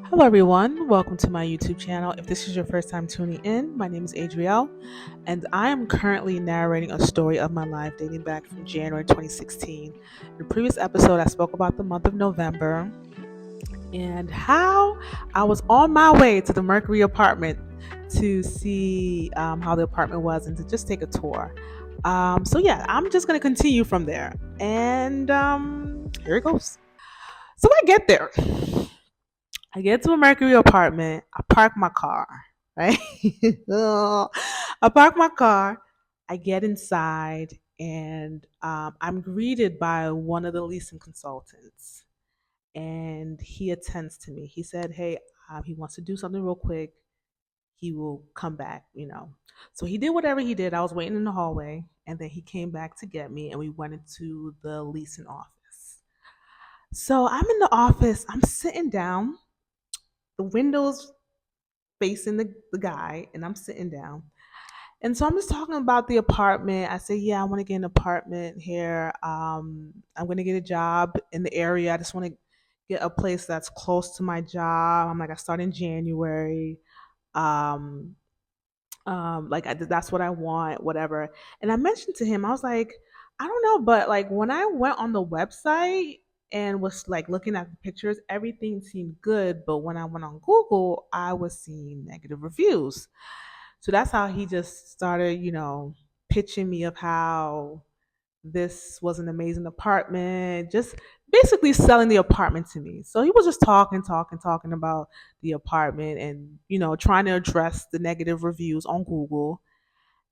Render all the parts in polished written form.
Hello, everyone. Welcome to my YouTube channel. If this is your first time tuning in, my name is Adrielle, and I am currently narrating a story of my life dating back from January 2016. In the previous episode, I spoke about the month of November and how I was on my way to the Mercury apartment to see how the apartment was and to just take a tour. So I'm just going to continue from there. And here it goes. So I get there. I get to a Mercury apartment. I park my car, right? I park my car. I get inside, and I'm greeted by one of the leasing consultants, and he attends to me. He said, "Hey, he wants to do something real quick. He will come back." So he did whatever he did. I was waiting in the hallway, and then he came back to get me, and we went into the leasing office. So I'm in the office. I'm sitting down. The windows facing the guy, and I'm sitting down. And so I'm just talking about the apartment. I say, yeah, I want to get an apartment here. I'm going to get a job in the area. I just want to get a place that's close to my job. I'm like, I start in January. Um, that's what I want, whatever. And I mentioned to him, I was like, I don't know, but like when I went on the website and was like looking at the pictures, everything seemed good. But when I went on Google, I was seeing negative reviews. So that's how he just started, pitching me of how this was an amazing apartment, just basically selling the apartment to me. So he was just talking about the apartment and, trying to address the negative reviews on Google.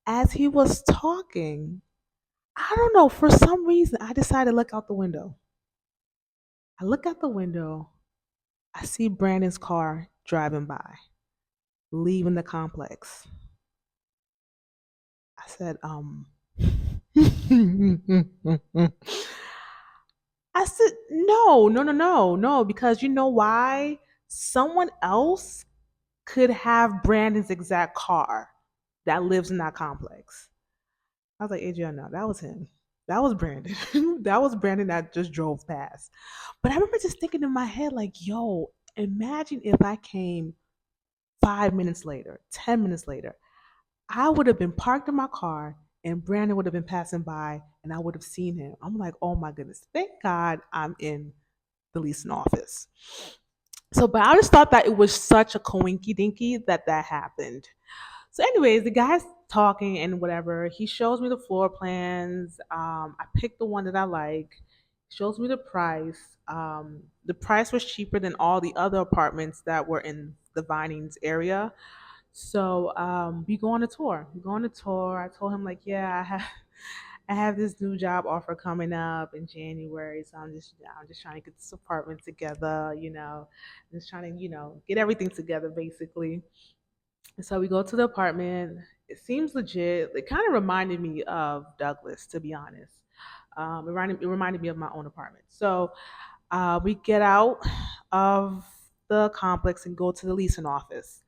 As he was talking, I don't know, for some reason, I decided to look out the window. I look out the window, I see Brandon's car driving by, leaving the complex. I said, I said, no, no, no, no, no, because you know why? Someone else could have Brandon's exact car that lives in that complex. I was like, Adrian, no, that was him. That was Brandon. That was Brandon that just drove past. But I remember just thinking in my head, like, yo, imagine if I came 5 minutes later, 10 minutes later. I would have been parked in my car and Brandon would have been passing by and I would have seen him. I'm like, oh my goodness, thank God I'm in the leasing office. So, but I just thought that it was such a coinky dinky that happened. So, anyways, the guy's talking and whatever. He shows me the floor plans. I picked the one that I like. Shows me the price. The price was cheaper than all the other apartments that were in the Vinings area. So we go on a tour. We go on a tour. I told him like, yeah, I have this new job offer coming up in January, so I'm just trying to get this apartment together. Just trying to get everything together basically. And so we go to the apartment. It seems legit. It kind of reminded me of Douglas, to be honest. It reminded me of my own apartment. So we get out of the complex and go to the leasing office.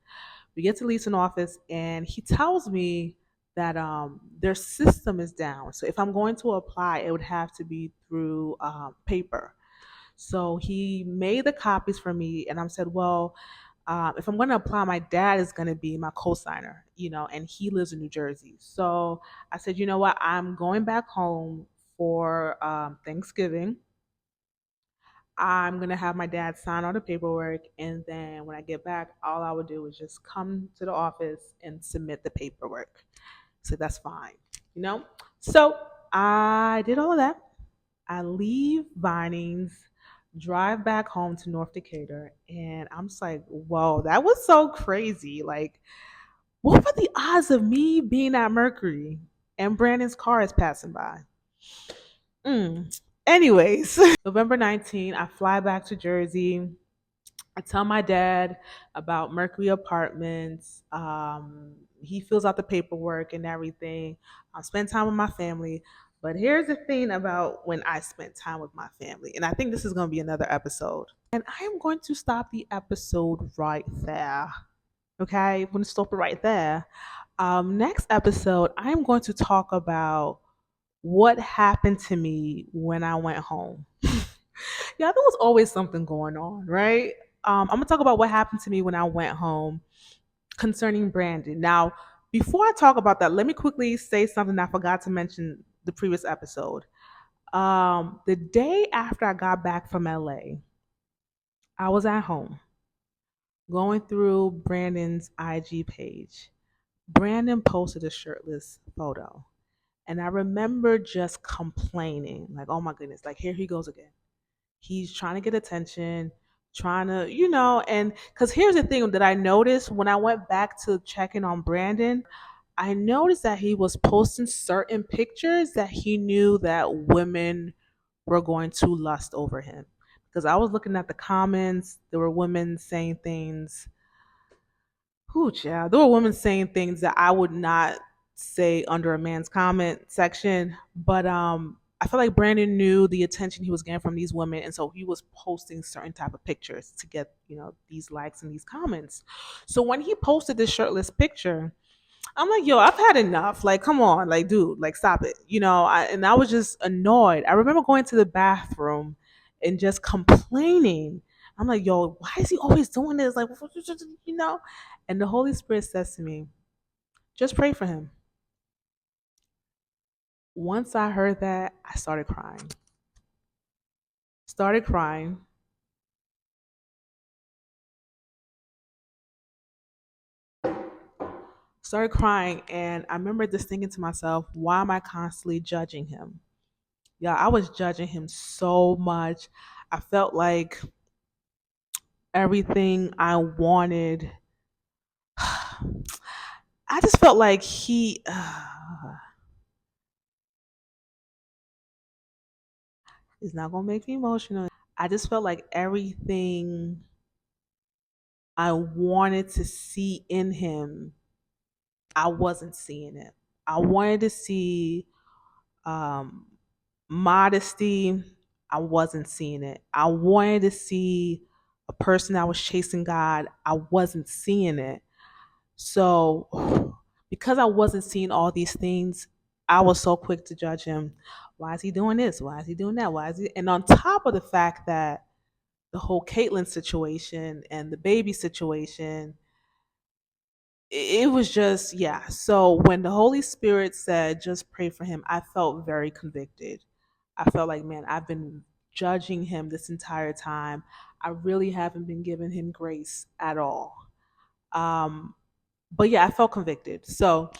We get to leasing office and he tells me that their system is down. So if I'm going to apply, it would have to be through paper. So he made the copies for me, and I said, well, if I'm going to apply, my dad is going to be my co-signer, and he lives in New Jersey. So I said, you know what, I'm going back home for Thanksgiving. I'm gonna have my dad sign all the paperwork, and then when I get back, all I would do is just come to the office and submit the paperwork. So that's fine, you know. So I did all of that. I leave Vinings, drive back home to North Decatur, and I'm just like, whoa, that was so crazy. Like, what were the odds of me being at Mercury and Brandon's car is passing by? Anyways, November 19th, I fly back to Jersey. I tell my dad about Mercury Apartments. He fills out the paperwork and everything. I spend time with my family. But here's the thing about when I spent time with my family, and I think this is going to be another episode. And I am going to stop the episode right there. Okay, I'm going to stop it right there. Next episode, I am going to talk about what happened to me when I went home. Yeah, there was always something going on, right? I'm gonna talk about what happened to me when I went home concerning Brandon. Now, before I talk about that, let me quickly say something I forgot to mention the previous episode. The day after I got back from LA, I was at home going through Brandon's IG page. Brandon posted a shirtless photo. And I remember just complaining, like, oh my goodness, like here he goes again. He's trying to get attention, trying to, and because here's the thing that I noticed when I went back to checking on Brandon, I noticed that he was posting certain pictures that he knew that women were going to lust over him. Because I was looking at the comments, there were women saying things. Whoo, child. There were women saying things that I would not say under a man's comment section, but I feel like Brandon knew the attention he was getting from these women, and so he was posting certain type of pictures to get these likes and these comments. So when he posted this shirtless picture, I'm like, yo, I've had enough. Like, come on, like, dude, like, stop it. And I was just annoyed. I remember going to the bathroom and just complaining. I'm like, yo, why is he always doing this? Like, you know? And the Holy Spirit says to me, just pray for him. Once I heard that, I started crying. Started crying. Started crying. And I remember just thinking to myself, why am I constantly judging him? Yeah, I was judging him so much. I felt like everything I wanted. I just felt like he. It's not gonna make me emotional. I just felt like everything I wanted to see in him, I wasn't seeing it. I wanted to see um, modesty. I wasn't seeing it. I wanted to see a person that was chasing God. I wasn't seeing it. So, because I wasn't seeing all these things, I was so quick to judge him. Why is he doing this? Why is he doing that? Why is he? And on top of the fact that the whole Caitlyn situation and the baby situation, it was just, yeah. So when the Holy Spirit said, just pray for him, I felt very convicted. I felt like, man, I've been judging him this entire time. I really haven't been giving him grace at all. Um, but yeah, I felt convicted. So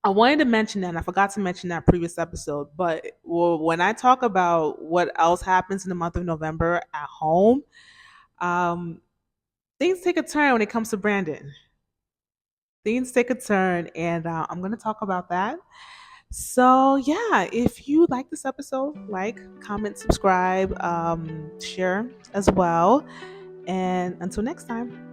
I wanted to mention that, and I forgot to mention that previous episode. But when I talk about what else happens in the month of November at home, um, things take a turn when it comes to Brandon. Things take a turn, and I'm going to talk about that. So, yeah, if you like this episode, like, comment, subscribe, share as well. And until next time.